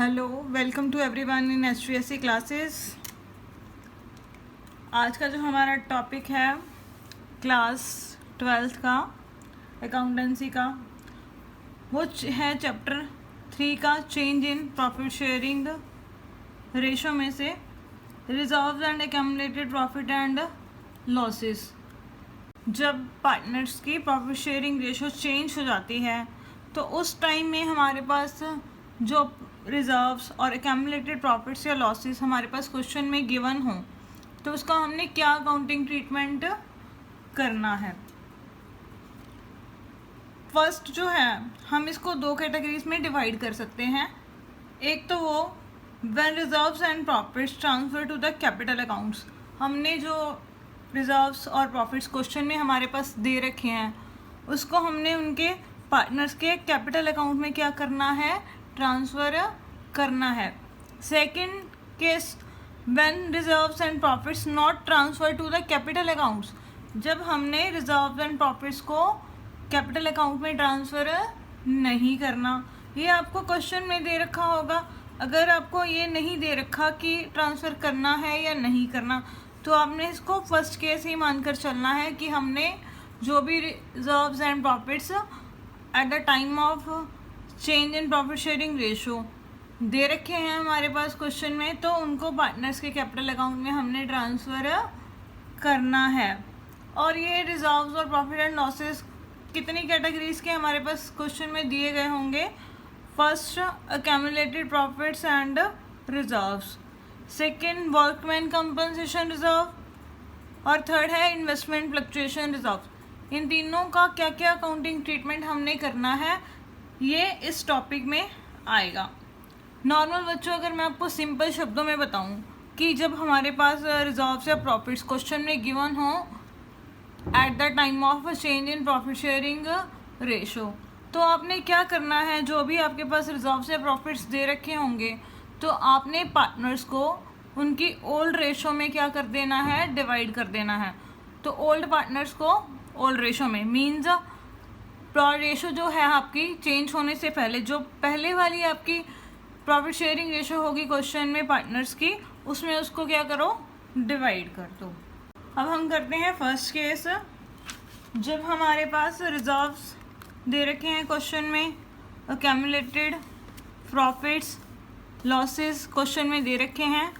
Hello, welcome to everyone in HVSC classes. आज का जो हमारा टॉपिक है क्लास 12th का अकाउंटेंसी का, वो है चैप्टर 3 का change in profit sharing ratio में से reserves and accumulated profit and losses. जब पार्टनर्स की प्रॉफिट शेयरिंग रेशो चेंज हो जाती है तो उस टाइम में हमारे पास जो रिजर्व्स और एक्यूमुलेटेड प्रॉफिट्स या लॉसेस हमारे पास क्वेश्चन में गिवन हो तो उसका हमने क्या अकाउंटिंग ट्रीटमेंट करना है। फर्स्ट जो है, हम इसको दो कैटेगरीज में डिवाइड कर सकते हैं। एक तो वो when reserves and profits transfer to the capital accounts. हमने जो रिजर्व्स और प्रॉफिट्स क्वेश्चन में हमारे पास दे रखे हैं उसको हमने उनके पार्टनर्स के कैपिटल अकाउंट में क्या करना है, ट्रांसफ़र करना है। Second case, when reserves and profits not transfer to the capital accounts. जब हमने रिजर्व्स एंड प्रॉफिट्स को कैपिटल अकाउंट में ट्रांसफ़र नहीं करना। ये आपको क्वेश्चन में दे रखा होगा। अगर आपको ये नहीं दे रखा कि ट्रांसफ़र करना है या नहीं करना तो आपने इसको फर्स्ट केस ही मानकर चलना है कि हमने जो भी reserves and profits at the time of change in profit sharing ratio दे रखे हैं हमारे पास क्वेश्चन में, तो उनको पार्टनर्स के कैपिटल अकाउंट में हमने ट्रांसफ़र करना है। और ये रिजर्व्स और प्रॉफिट एंड लॉसेस कितनी कैटेगरीज के हमारे पास क्वेश्चन में दिए गए होंगे। First, accumulated profits and reserves. Second, workman compensation reserve. और थर्ड है इन्वेस्टमेंट फ्लक्चुएशन रिजर्व। इन तीनों का क्या क्या अकाउंटिंग ट्रीटमेंट हमने करना है ये इस टॉपिक में आएगा। नॉर्मल बच्चों, अगर मैं आपको सिंपल शब्दों में बताऊं कि जब हमारे पास रिजर्व्स या प्रॉफिट्स क्वेश्चन में गिवन हो eight the time of change in profit sharing ratio, तो आपने क्या करना है, जो भी आपके पास रिजर्व्स या प्रॉफिट्स दे रखे होंगे तो आपने पार्टनर्स को उनकी ओल्ड रेशो में क्या कर देना है, डिवाइड कर देना है। तो ओल्ड पार्टनर्स को ओल्ड रेशो में मीन्स रेशो जो है आपकी चेंज होने से पहले, जो पहले वाली आपकी प्रॉफिट शेयरिंग रेशो होगी क्वेश्चन में पार्टनर्स की, उसमें उसको क्या करो, डिवाइड कर दो। अब हम करते हैं फर्स्ट केस। जब हमारे पास रिजर्व्स दे रखे हैं क्वेश्चन में, एक्यूमुलेटेड प्रॉफिट्स लॉसेस क्वेश्चन में दे रखे हैं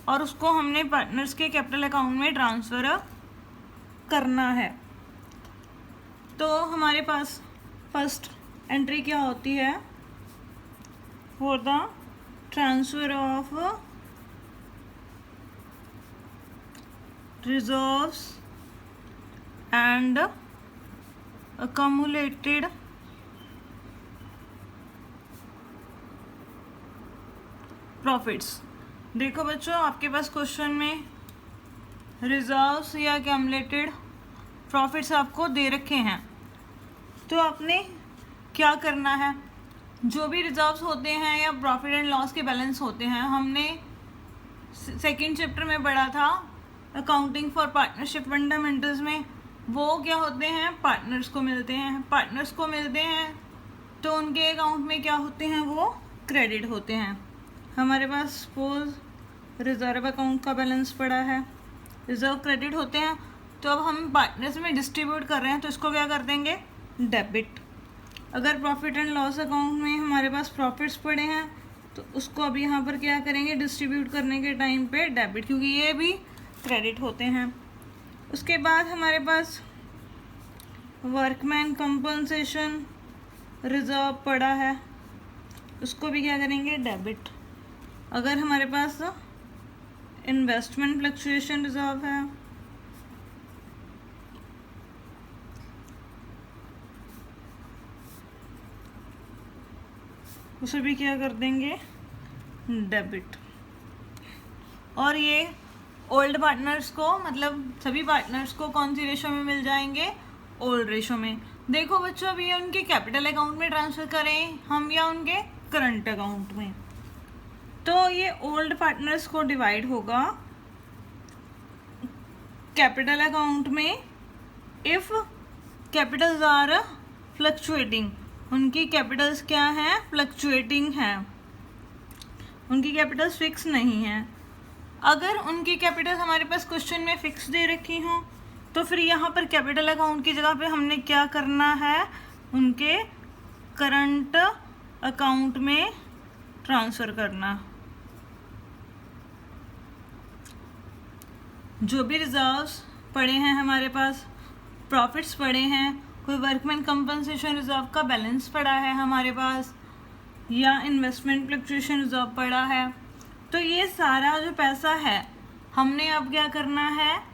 और उसको हमने पार्टनर्स के कैपिटल अकाउंट में ट्रांसफ़र करना है, तो हमारे पास फर्स्ट एंट्री क्या होती है, for the transfer of reserves and accumulated profits. देखो बच्चों, आपके पास क्वेश्चन में रिजर्व्स या accumulated प्रॉफिट्स आपको दे रखे हैं, तो आपने क्या करना है, जो भी रिजर्व्स होते हैं या प्रॉफिट एंड लॉस के बैलेंस होते हैं, हमने सेकंड चैप्टर में पढ़ा था अकाउंटिंग फॉर पार्टनरशिप फंडामेंटल्स में, वो क्या होते हैं, पार्टनर्स को मिलते हैं। पार्टनर्स को मिलते हैं तो उनके अकाउंट में क्या होते हैं, वो क्रेडिट होते हैं। हमारे पास सपोज रिजर्व अकाउंट का बैलेंस पड़ा है, रिजर्व क्रेडिट होते हैं, तो अब हम पार्टनर्स में डिस्ट्रीब्यूट कर रहे हैं तो इसको क्या कर देंगे, डेबिट। अगर प्रॉफिट एंड लॉस अकाउंट में हमारे पास प्रॉफिट्स पड़े हैं तो उसको अब यहाँ पर क्या करेंगे, डिस्ट्रीब्यूट करने के टाइम पे डेबिट, क्योंकि ये भी क्रेडिट होते हैं। उसके बाद हमारे पास वर्कमैन कंपनसेशन रिजर्व पड़ा है, उसको भी क्या करेंगे, डेबिट। अगर हमारे पास इन्वेस्टमेंट फ्लक्चुएशन रिजर्व है, उसे भी क्या कर देंगे, डेबिट। और ये ओल्ड पार्टनर्स को, मतलब सभी पार्टनर्स को कौन सी रेशो में मिल जाएंगे, ओल्ड रेशो में। देखो बच्चों, अब ये उनके कैपिटल अकाउंट में ट्रांसफ़र करें हम या उनके करंट अकाउंट में, तो ये ओल्ड पार्टनर्स को डिवाइड होगा कैपिटल अकाउंट में इफ़ कैपिटल्स आर फ्लक्चुएटिंग। उनकी कैपिटल्स क्या हैं, फ्लक्चुएटिंग हैं। उनकी कैपिटल्स फिक्स नहीं है। अगर उनकी कैपिटल्स हमारे पास क्वेश्चन में फिक्स दे रखी हों तो फिर यहाँ पर कैपिटल अकाउंट की जगह पे हमने क्या करना है, उनके करंट अकाउंट में ट्रांसफ़र करना। जो भी रिजर्व्स पड़े हैं हमारे पास, प्रॉफिट्स पड़े हैं, कोई वर्कमैन कंपनसेशन रिजर्व का बैलेंस पड़ा है हमारे पास, या इन्वेस्टमेंट फ्लक्चुएशन रिजर्व पड़ा है, तो ये सारा जो पैसा है हमने अब क्या करना है,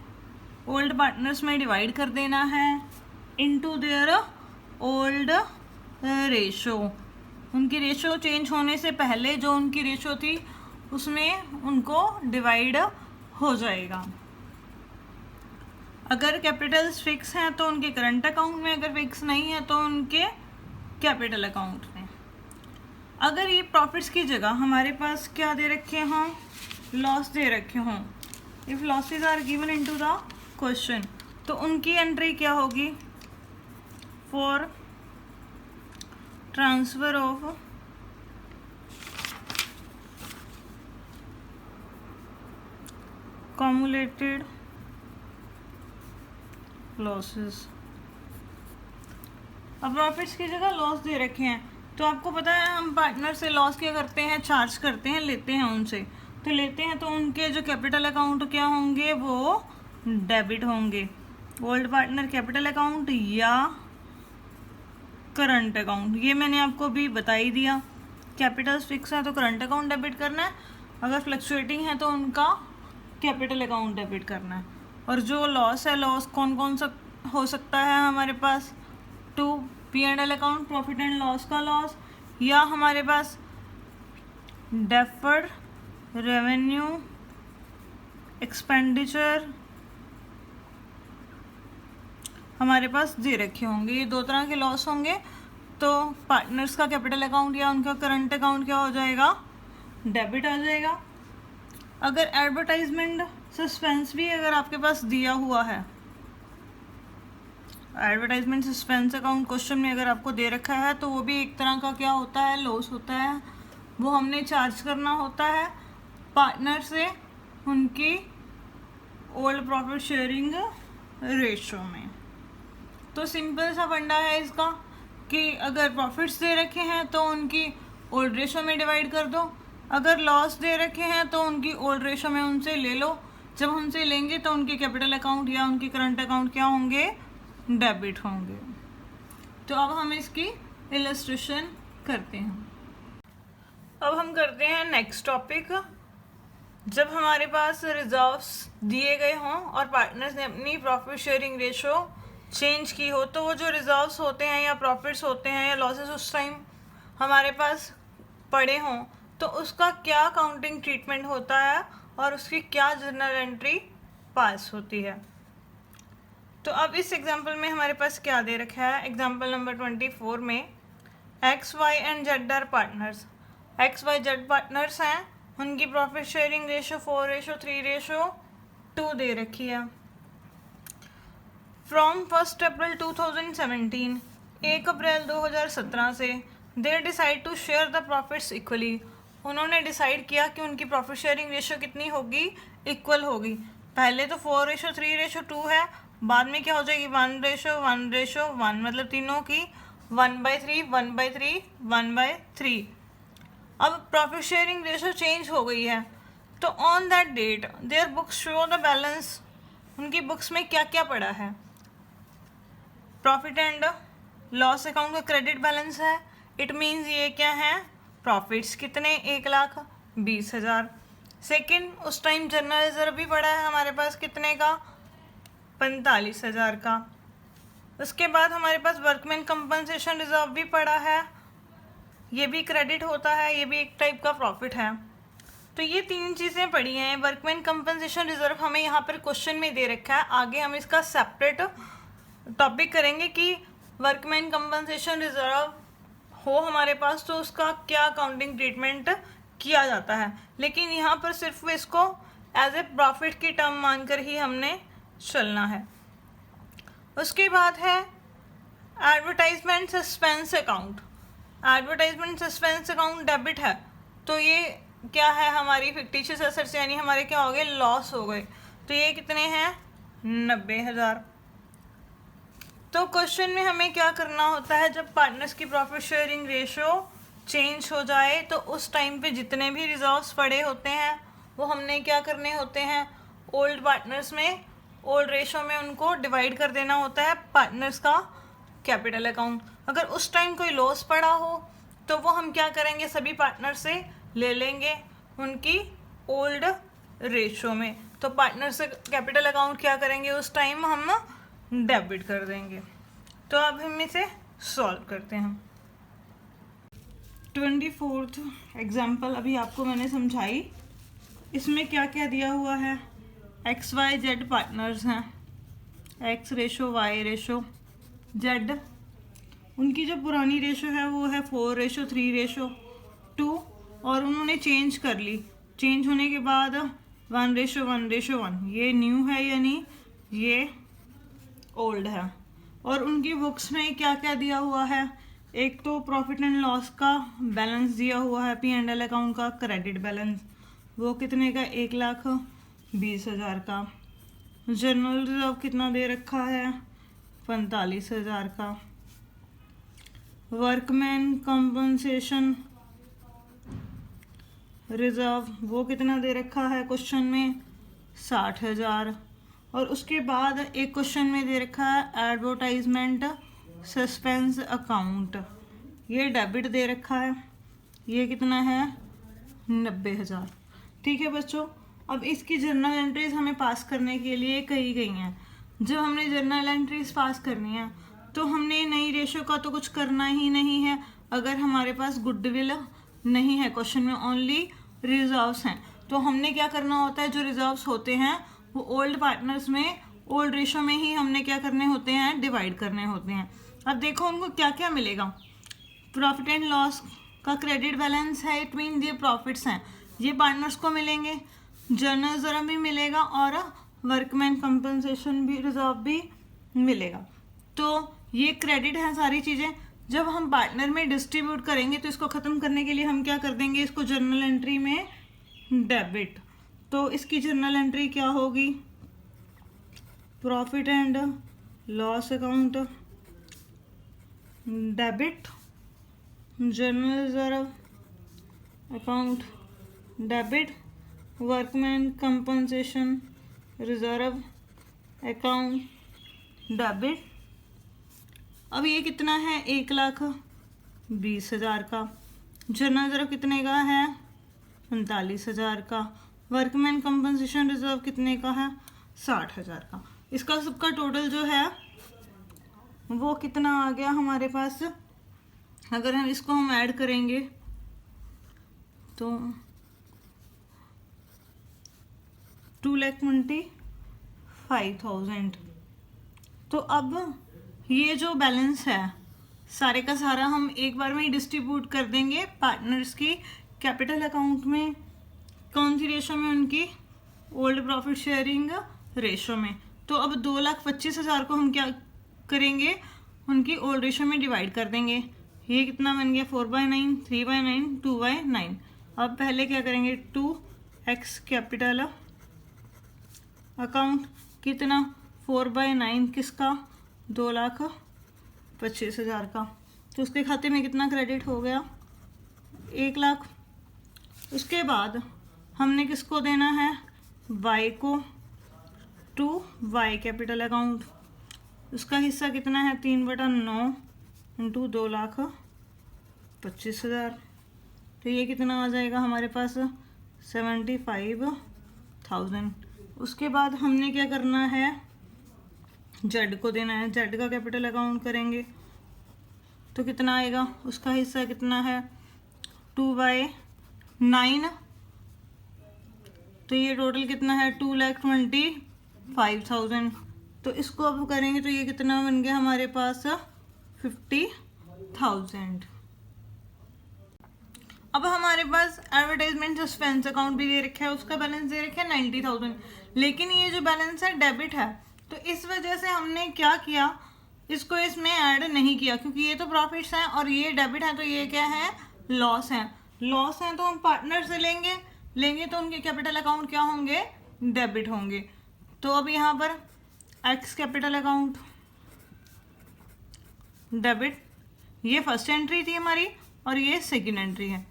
ओल्ड पार्टनर्स में डिवाइड कर देना है इनटू देयर ओल्ड रेशो। उनकी रेशो चेंज होने से पहले जो उनकी रेशो थी उसमें उनको डिवाइड हो जाएगा। अगर कैपिटल्स फिक्स हैं तो उनके करंट अकाउंट में, अगर फिक्स नहीं है तो उनके कैपिटल अकाउंट में। अगर ये प्रॉफिट्स की जगह हमारे पास क्या दे रखे हों, लॉस दे रखे हों, if losses are given into the question, तो उनकी एंट्री क्या होगी, for transfer of cumulated losses. अब प्रॉफिट्स की जगह लॉस दे रखे हैं, तो आपको पता है हम पार्टनर से लॉस क्या करते हैं, चार्ज करते हैं, लेते हैं उनसे। तो लेते हैं तो उनके जो कैपिटल अकाउंट क्या होंगे, वो डेबिट होंगे। ओल्ड पार्टनर कैपिटल अकाउंट या करंट अकाउंट, ये मैंने आपको भी बता ही दिया। कैपिटल्स फिक्स है तो करंट अकाउंट डेबिट करना है, अगर फ्लक्चुएटिंग है तो उनका कैपिटल अकाउंट डेबिट करना है। और जो लॉस है, लॉस कौन कौन सा हो सकता है हमारे पास, to P&L account, profit and loss का लॉस, या हमारे पास डेफर्ड रेवेन्यू एक्सपेंडिचर हमारे पास दे रखे होंगे। ये दो तरह के लॉस होंगे। तो पार्टनर्स का कैपिटल अकाउंट या उनका करंट अकाउंट क्या हो जाएगा, डेबिट आ जाएगा। अगर एडवर्टाइजमेंट सस्पेंस भी अगर आपके पास दिया हुआ है, एडवर्टाइजमेंट सस्पेंस अकाउंट क्वेश्चन में अगर आपको दे रखा है, तो वो भी एक तरह का क्या होता है, लॉस होता है। वो हमने चार्ज करना होता है पार्टनर से उनकी ओल्ड प्रॉफिट शेयरिंग रेशो में। तो सिंपल सा फंडा है इसका कि अगर प्रॉफिट्स दे रखे हैं तो उनकी ओल्ड रेशो में डिवाइड कर दो, अगर लॉस दे रखे हैं तो उनकी ओल्ड रेशो में उनसे ले लो। जब उनसे लेंगे तो उनके कैपिटल अकाउंट या उनके करंट अकाउंट क्या होंगे, डेबिट होंगे। तो अब हम इसकी इलस्ट्रेशन करते हैं। अब हम करते हैं नेक्स्ट टॉपिक। जब हमारे पास रिजर्व्स दिए गए हों और पार्टनर्स ने अपनी प्रॉफिट शेयरिंग रेशो चेंज की हो, तो वो जो रिजर्व्स होते हैं या प्रॉफिट्स होते हैं या लॉसेस उस टाइम हमारे पास पड़े हों, तो उसका क्या अकाउंटिंग ट्रीटमेंट होता है और उसकी क्या जर्नल एंट्री पास होती है। तो अब इस एग्जांपल में हमारे पास क्या दे रखा है, एग्जांपल नंबर 24 में X Y and Z are partners. X Y Z partners हैं, उनकी प्रॉफिट शेयरिंग रेशो 4:3:2 दे रखी है। फ्रॉम 1 अप्रैल 2017, 1 अप्रैल 2017 से they decide to share the profits equally. उन्होंने डिसाइड किया कि उनकी प्रॉफिट शेयरिंग रेशो कितनी होगी, इक्वल होगी। पहले तो 4:3:2 है, बाद में क्या हो जाएगी 1:1:1, मतलब तीनों की 1/3 1/3 1/3। अब प्रॉफिट शेयरिंग रेशो चेंज हो गई है, तो on that date their books show the balance. उनकी बुक्स में क्या क्या पड़ा है, प्रॉफिट एंड लॉस अकाउंट का क्रेडिट बैलेंस है। इट मीन्स ये क्या है, प्रॉफिट्स कितने, 1,20,000। सेकेंड, उस टाइम जनरल रिजर्व भी पड़ा है हमारे पास कितने का, 45,000 का। उसके बाद हमारे पास वर्कमैन कंपनसेशन रिजर्व भी पड़ा है, ये भी क्रेडिट होता है, ये भी एक टाइप का प्रॉफिट है। तो ये तीन चीज़ें पड़ी हैं। वर्कमैन कंपनसेशन रिजर्व हमें यहाँ पर क्वेश्चन में दे रखा है, आगे हम इसका सेपरेट टॉपिक करेंगे कि वर्कमैन कंपनसेशन रिजर्व हो हमारे पास तो उसका क्या अकाउंटिंग ट्रीटमेंट किया जाता है। लेकिन यहाँ पर सिर्फ इसको एज ए प्रॉफिट की टर्म मानकर ही हमने चलना है। उसके बाद है advertisement suspense account. Advertisement suspense account debit है, तो ये क्या है हमारी फिक्टिशियस एसेट्स, यानी हमारे क्या हो गए, लॉस हो गए। तो ये कितने हैं, 90,000। तो क्वेश्चन में हमें क्या करना होता है, जब पार्टनर्स की प्रॉफिट शेयरिंग रेशियो चेंज हो जाए तो उस टाइम पे जितने भी रिजर्व्स पड़े होते हैं वो हमने क्या करने होते हैं, ओल्ड पार्टनर्स में ओल्ड रेशियो में उनको डिवाइड कर देना होता है पार्टनर्स का कैपिटल अकाउंट। अगर उस टाइम कोई लॉस पड़ा हो तो वो हम क्या करेंगे, सभी पार्टनर से ले लेंगे उनकी ओल्ड रेशियो में। तो पार्टनर से कैपिटल अकाउंट क्या करेंगे, उस टाइम हम डेबिट कर देंगे। तो अब हम इसे सॉल्व करते हैं। 24th एग्जाम्पल अभी आपको मैंने समझाई। इसमें क्या क्या दिया हुआ है, XYZ पार्टनर्स हैं, X ratio Y ratio Z। उनकी जो पुरानी रेशो है वो है 4:3:2 और उन्होंने चेंज कर ली। चेंज होने के बाद 1:1:1, ये न्यू है यानी ये ओल्ड है। और उनकी बुक्स में क्या क्या दिया हुआ है, एक तो प्रॉफिट एंड लॉस का बैलेंस दिया हुआ है, P&L अकाउंट का क्रेडिट बैलेंस, वो कितने का, 1,20,000 का। जनरल रिजर्व कितना दे रखा है, 45,000 का। वर्कमैन कंपनसेशन रिजर्व वो कितना दे रखा है क्वेश्चन में, 60,000। और उसके बाद एक क्वेश्चन में दे रखा है एडवर्टाइजमेंट सस्पेंस अकाउंट, ये डेबिट दे रखा है, ये कितना है, 90,000। ठीक है बच्चों, अब इसकी जर्नल एंट्रीज हमें पास करने के लिए कही गई हैं। जब हमने जर्नल एंट्रीज पास करनी है तो हमने नई रेशो का तो कुछ करना ही नहीं है। अगर हमारे पास गुडविल नहीं है, क्वेश्चन में ओनली रिजर्व्स हैं, तो हमने क्या करना होता है, जो रिजर्व्स होते हैं वो ओल्ड पार्टनर्स में ओल्ड रेशो में ही हमने क्या करने होते हैं, डिवाइड करने होते हैं। अब देखो उनको क्या क्या मिलेगा, प्रॉफिट एंड लॉस का क्रेडिट बैलेंस है, इट मीन ये प्रॉफिट्स हैं, ये पार्टनर्स को मिलेंगे। जर्नल रिजर्व भी मिलेगा और वर्कमैन कंपनसेशन भी रिजर्व भी मिलेगा। तो ये क्रेडिट है सारी चीज़ें। जब हम पार्टनर में डिस्ट्रीब्यूट करेंगे तो इसको ख़त्म करने के लिए हम क्या कर देंगे, इसको जर्नल एंट्री में डेबिट। तो इसकी जर्नल एंट्री क्या होगी, profit and loss account debit, journal reserve account debit, workman compensation reserve account debit. अब ये कितना है, 1,20,000 का। जर्नल रिजर्व कितने का है, 45,000 का। वर्कमैन कंपनसेशन रिजर्व कितने का है, 60,000 का। इसका सबका टोटल जो है वो कितना आ गया हमारे पास, अगर हम इसको ऐड करेंगे तो 2,25,000। तो अब ये जो बैलेंस है सारे का सारा हम एक बार में ही डिस्ट्रीब्यूट कर देंगे पार्टनर्स की कैपिटल अकाउंट में। कौन सी रेशो में, उनकी ओल्ड प्रॉफिट शेयरिंग रेशो में। तो अब 2,25,000 को हम क्या करेंगे, उनकी ओल्ड रेशो में डिवाइड कर देंगे। ये कितना बन गया, 4/9, 3/9, 2/9। अब पहले क्या करेंगे, 2x कैपिटल अकाउंट कितना, 4/9 किसका, 2,25,000 का। तो उसके खाते में कितना क्रेडिट हो गया, 1,00,000। उसके बाद हमने किसको देना है, y को, 2y कैपिटल अकाउंट, उसका हिस्सा कितना है, 3/9 इंटू 2,25,000। तो ये कितना आ जाएगा हमारे पास, 75,000। उसके बाद हमने क्या करना है, जेड को देना है, जेड का कैपिटल अकाउंट करेंगे तो कितना आएगा, उसका हिस्सा कितना है, 2/9। तो ये टोटल कितना है, 2,25,000। तो इसको अब करेंगे तो ये कितना बन गया हमारे पास, 50,000। अब हमारे पास एडवर्टाइजमेंट सस्पेंस अकाउंट भी दे रखा है, उसका बैलेंस दे रखा है 90,000। लेकिन ये जो बैलेंस है डेबिट है, तो इस वजह से हमने क्या किया, इसको इसमें ऐड नहीं किया, क्योंकि ये तो प्रॉफिट्स हैं और ये डेबिट है, तो ये क्या है, लॉस है। लॉस हैं तो हम पार्टनर से लेंगे तो उनके कैपिटल अकाउंट क्या होंगे, डेबिट होंगे। तो अब यहाँ पर एक्स कैपिटल अकाउंट डेबिट, ये फर्स्ट एंट्री थी हमारी और ये सेकंड एंट्री है।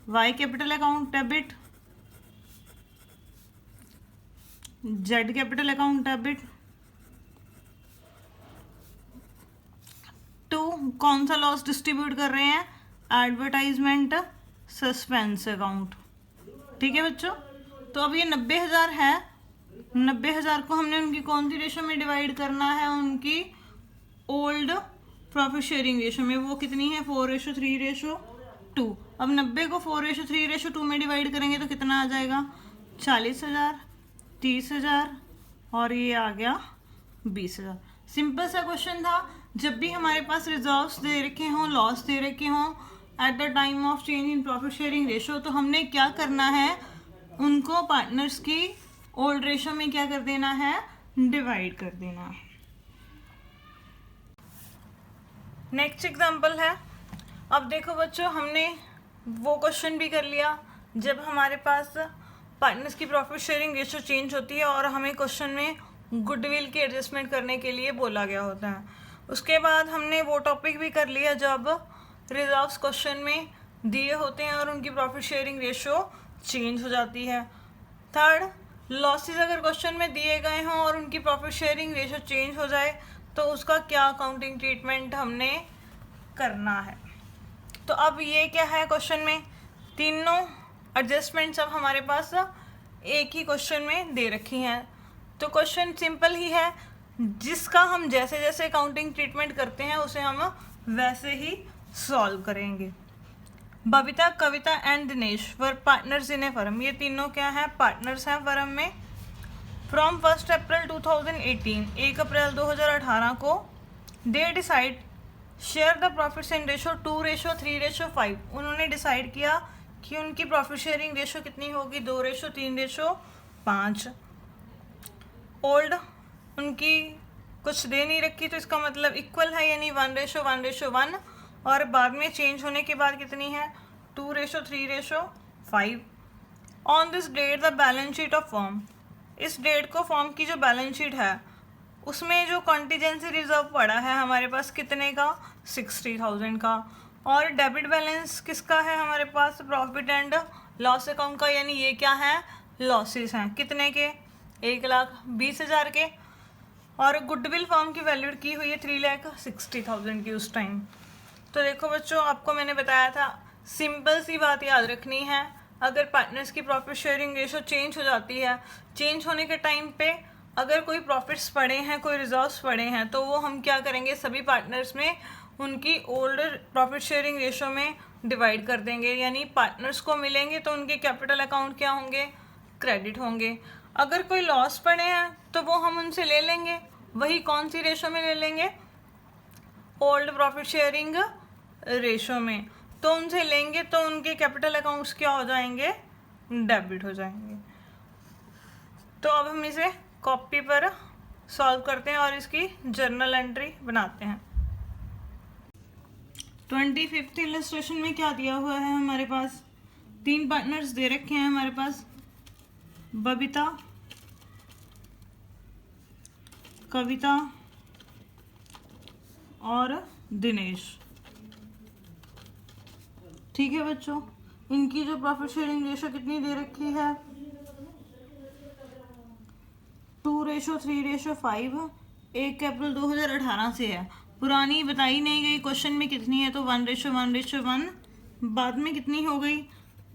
Y capital account debit, Z capital account debit. To, कौन सा लॉस डिस्ट्रीब्यूट कर रहे हैं, एडवर्टाइजमेंट सस्पेंस अकाउंट। ठीक है बच्चों, तो अब ये 90,000 है, 90,000 को हमने उनकी कौन सी रेशो में डिवाइड करना है, उनकी ओल्ड प्रॉफिट शेयरिंग रेशो में। वो कितनी है, 4:3:2। अब 90 को 4:3:2 में डिवाइड करेंगे तो कितना आ जाएगा, 40,000, 30,000 और ये आ गया 20,000। सिंपल सा क्वेश्चन था। जब भी हमारे पास रिजर्व्स दे रखे हों, लॉस दे रखे हों eight the time of change in profit sharing ratio, तो हमने क्या करना है, उनको पार्टनर्स की ओल्ड रेशो में क्या कर देना है, डिवाइड कर देना है। नेक्स्ट एग्जांपल है, अब देखो बच्चों, हमने वो क्वेश्चन भी कर लिया जब हमारे पास पार्टनर्स की प्रॉफिट शेयरिंग रेशो चेंज होती है और हमें क्वेश्चन में गुडविल की एडजस्टमेंट करने के लिए बोला गया होता है। उसके बाद हमने वो टॉपिक भी कर लिया जब रिजर्व्स क्वेश्चन में दिए होते हैं और उनकी प्रॉफिट शेयरिंग रेशो चेंज हो जाती है। थर्ड, लॉसेस अगर क्वेश्चन में दिए गए हों और उनकी प्रॉफिट शेयरिंग रेशो चेंज हो जाए तो उसका क्या अकाउंटिंग ट्रीटमेंट हमने करना है। तो अब ये क्या है, क्वेश्चन में तीनों एडजस्टमेंट्स अब हमारे पास एक ही क्वेश्चन में दे रखी हैं। तो क्वेश्चन सिंपल ही है, जिसका हम जैसे जैसे अकाउंटिंग ट्रीटमेंट करते हैं उसे हम वैसे ही सॉल्व करेंगे। Babita, Kavita and Dinesh were partners in a firm. ये तीनों क्या है, पार्टनर्स हैं फर्म में। फ्रॉम 1 अप्रैल 2018, 1 अप्रैल 2018 को they decide share the profits in ratio 2:3:5। उन्होंने डिसाइड किया कि उनकी प्रॉफिट शेयरिंग रेशो कितनी होगी, 2:3:5। ओल्ड उनकी कुछ दे नहीं रखी तो इसका मतलब इक्वल है, यानी 1:1:1। और बाद में चेंज होने के बाद कितनी है, 2:3:5। On this date the balance sheet of firm. इस डेट को फर्म की जो बैलेंस शीट है उसमें जो कॉन्टीजेंसी रिजर्व पड़ा है हमारे पास कितने का, 60,000 का। और डेबिट बैलेंस किसका है हमारे पास, प्रॉफिट एंड लॉस अकाउंट का, यानी ये क्या है, लॉसेस हैं। कितने के, 1,20,000 के। और गुडविल फर्म की वैल्यू की हुई है 3,60,000 की उस टाइम। तो देखो बच्चों, आपको मैंने बताया था सिंपल सी बात याद रखनी है, अगर पार्टनर्स की प्रॉफिट शेयरिंग रेशो चेंज हो जाती है, चेंज होने के टाइम पे अगर कोई प्रॉफिट्स पड़े हैं, कोई रिजर्व्स पड़े हैं, तो वो हम क्या करेंगे, सभी पार्टनर्स में उनकी ओल्ड प्रॉफिट शेयरिंग रेशो में डिवाइड कर देंगे। यानी पार्टनर्स को मिलेंगे तो उनके कैपिटल अकाउंट क्या होंगे, क्रेडिट होंगे। अगर कोई लॉस पड़े हैं तो वो हम उनसे ले लेंगे, वही कौन सी रेशो में ले लेंगे, ओल्ड प्रॉफिट शेयरिंग रेशो में। तो उनसे लेंगे तो उनके कैपिटल अकाउंट्स क्या हो जाएंगे, डेबिट हो जाएंगे। तो अब हम इसे कॉपी पर सॉल्व करते हैं और इसकी जर्नल एंट्री बनाते हैं। 25th इलस्ट्रेशन में क्या दिया हुआ है हमारे पास, 3 पार्टनर्स दे रखे हैं हमारे पास, बबीता, कविता और दिनेश। ठीक है बच्चों, इनकी जो प्रॉफिट शेयरिंग रेशो कितनी दे रखी है, 2:3:5। 1 अप्रैल 2018 से है, पुरानी बताई नहीं गई, क्वेश्चन में कितनी है तो 1:1:1। बाद में कितनी हो गई,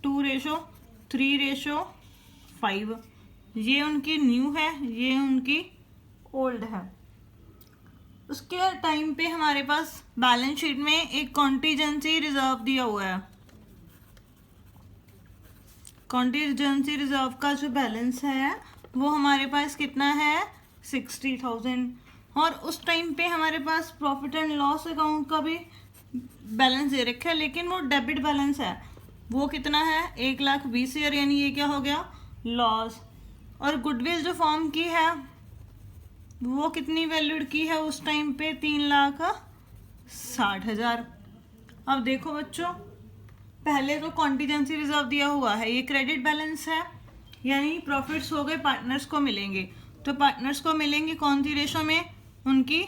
2:3:5। ये उनकी न्यू है, ये उनकी ओल्ड है। उसके टाइम पे हमारे पास बैलेंस शीट में एक कॉन्टीजेंसी रिजर्व दिया हुआ है। कॉन्टीजेंसी रिजर्व का जो बैलेंस है वो हमारे पास कितना है, 60,000। और उस टाइम पे हमारे पास प्रॉफिट एंड लॉस अकाउंट का भी बैलेंस दे रखा है, लेकिन वो डेबिट बैलेंस है। वो कितना है, 1,20,000, यानी ये क्या हो गया, लॉस। और गुडविल जो फॉर्म की है वो कितनी वैल्यूड की है उस टाइम पे, 3,60,000। अब देखो बच्चों, पहले तो कॉन्टीजेंसी रिजर्व दिया हुआ है, ये क्रेडिट बैलेंस है, यानी प्रॉफिट्स हो गए पार्टनर्स को मिलेंगे। तो पार्टनर्स को मिलेंगे कौन सी रेशो में, उनकी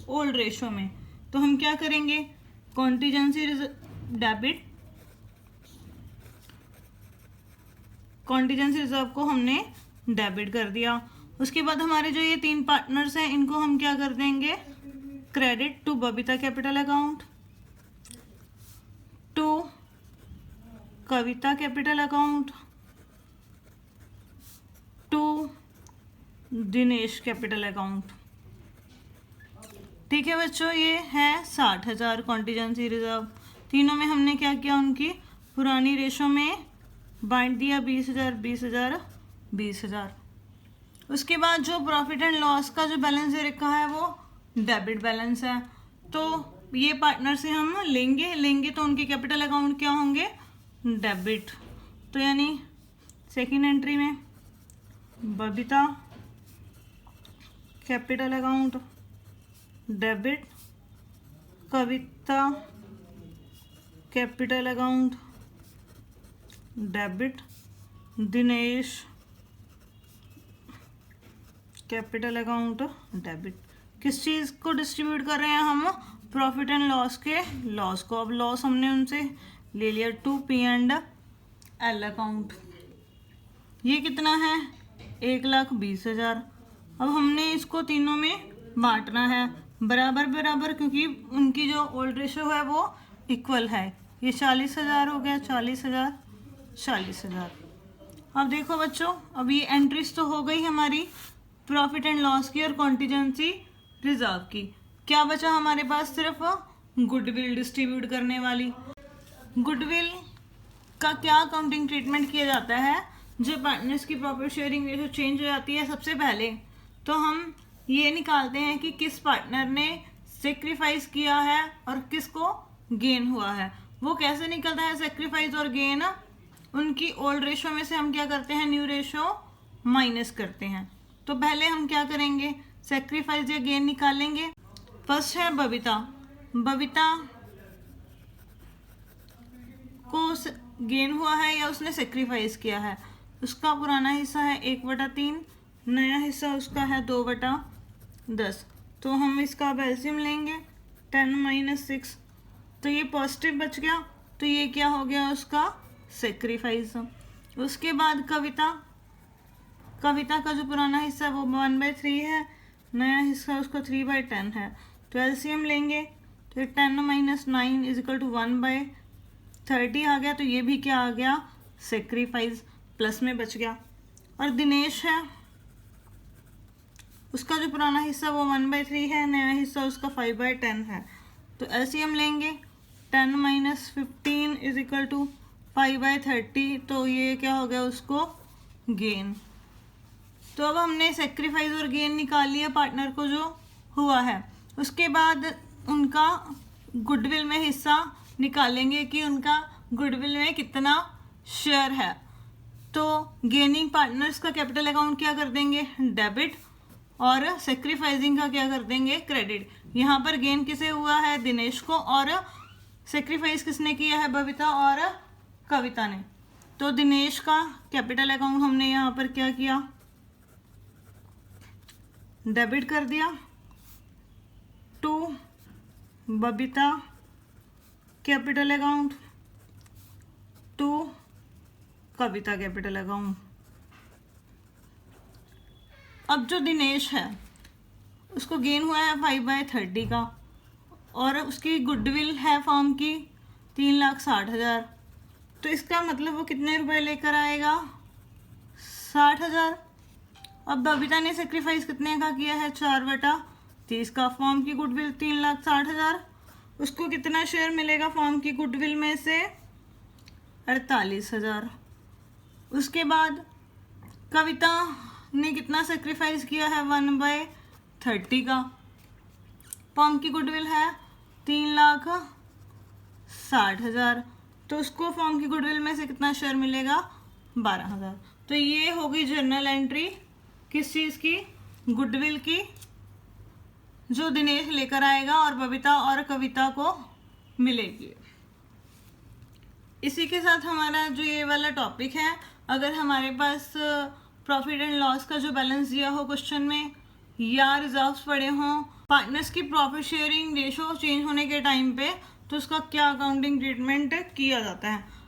ओल्ड रेशो में। तो हम क्या करेंगे, contingency reserve debit, contingency reserve को हमने डेबिट कर दिया। उसके बाद हमारे जो ये 3 पार्टनर्स हैं इनको हम क्या कर देंगे, credit to Babita capital account, to Kavita capital account, to Dinesh capital account. ठीक है बच्चों, ये है 60,000 कॉन्टीजेंसी रिजर्व। तीनों में हमने क्या किया, उनकी पुरानी रेशो में बांट दिया, 20,000 20,000 20,000। उसके बाद जो प्रॉफिट एंड लॉस का जो बैलेंस दे रखा है वो डेबिट बैलेंस है। तो ये पार्टनर से हम लेंगे तो उनके कैपिटल अकाउंट क्या होंगे, डेबिट। तो यानी सेकेंड एंट्री में Babita capital account debit, Kavita capital account debit, Dinesh capital account debit. किस चीज़ को डिस्ट्रीब्यूट कर रहे हैं हम, प्रॉफिट एंड लॉस के लॉस को। अब लॉस हमने उनसे ले लिया टू P&L अकाउंट। ये कितना है, 1,20,000। अब हमने इसको तीनों में बांटना है बराबर बराबर, क्योंकि उनकी जो ओल्ड रेशो है वो इक्वल है। ये 40,000 हो गया, 40,000 40,000। अब देखो बच्चों, अब ये एंट्रीज तो हो गई हमारी प्रॉफिट एंड लॉस की और कॉन्टीजेंसी रिजर्व की। क्या बचा हमारे पास, सिर्फ गुडविल डिस्ट्रीब्यूट करने वाली। गुडविल का क्या अकाउंटिंग ट्रीटमेंट किया जाता है, जब पार्टनर्स की प्रॉफिट शेयरिंग रेशो चेंज हो जाती है, सबसे पहले तो हम ये निकालते हैं कि किस पार्टनर ने सेक्रीफाइस किया है और किसको गेन हुआ है। वो कैसे निकलता है सेक्रीफाइस और गेन, उनकी ओल्ड रेशो में से हम क्या करते हैं, न्यू रेशो माइनस करते हैं। तो पहले हम क्या करेंगे, सेक्रीफाइस या गेन निकालेंगे। फर्स्ट है बबीता, बबीता को गेन हुआ है या उसने सेक्रीफाइस किया है। उसका पुराना हिस्सा है 1/3, नया हिस्सा उसका है 2/10। तो हम इसका अब एलसीएम लेंगे, 10 - 6, तो ये पॉजिटिव बच गया। तो ये क्या हो गया, उसका सेक्रीफाइस। उसके बाद कविता, कविता का जो पुराना हिस्सा वो 1/3 है, नया हिस्सा उसका 3/10 है। तो एलसीएम लेंगे तो 10 - 9 = 1/30 आ गया। तो ये भी क्या आ गया, सेक्रीफाइस, प्लस में बच गया। और दिनेश है, उसका जो पुराना हिस्सा वो 1/3 है, नया हिस्सा उसका 5/10 है। तो एलसीएम लेंगे, 10 - 15 = 5/30। तो ये क्या हो गया, उसको गेन। तो अब हमने सेक्रीफाइस और गेन निकाल लिया पार्टनर को जो हुआ है। उसके बाद उनका गुडविल में हिस्सा निकालेंगे कि उनका गुडविल में कितना शेयर है। तो गेनिंग पार्टनर्स का कैपिटल अकाउंट क्या कर देंगे, डेबिट, और सेक्रीफाइसिंग का क्या कर देंगे, क्रेडिट। यहाँ पर गेन किसे हुआ है, दिनेश को, और सेक्रीफाइस किसने किया है, बबीता और कविता ने। तो दिनेश का कैपिटल अकाउंट हमने यहाँ पर क्या किया, डेबिट कर दिया to Babita capital account, to Kavita capital account. अब जो दिनेश है उसको गेन हुआ है 5/30 का, और उसकी गुडविल है फॉर्म की 3,60,000। तो इसका मतलब वो कितने रुपए लेकर आएगा, 60,000। अब बबीता ने सेक्रीफाइस कितने का किया है, 4/30 का। फॉर्म की गुडविल 3,60,000, उसको कितना शेयर मिलेगा फॉर्म की गुडविल में से, 48,000। उसके बाद कविता ने कितना सेक्रीफाइस किया है, 1/30 का। फॉर्म की गुडविल है 3,60,000, तो उसको फॉर्म की गुडविल में से कितना शेयर मिलेगा, 12,000। तो ये होगी जर्नल एंट्री किस चीज़ की, गुडविल की, जो दिनेश लेकर आएगा और बबीता और कविता को मिलेगी। इसी के साथ हमारा जो ये वाला टॉपिक है, अगर हमारे पास प्रॉफिट एंड लॉस का जो बैलेंस दिया हो क्वेश्चन में या रिजर्व्स पड़े हों, पार्टनर्स की प्रॉफिट शेयरिंग रेशो चेंज होने के टाइम पे, तो उसका क्या अकाउंटिंग ट्रीटमेंट किया जाता है।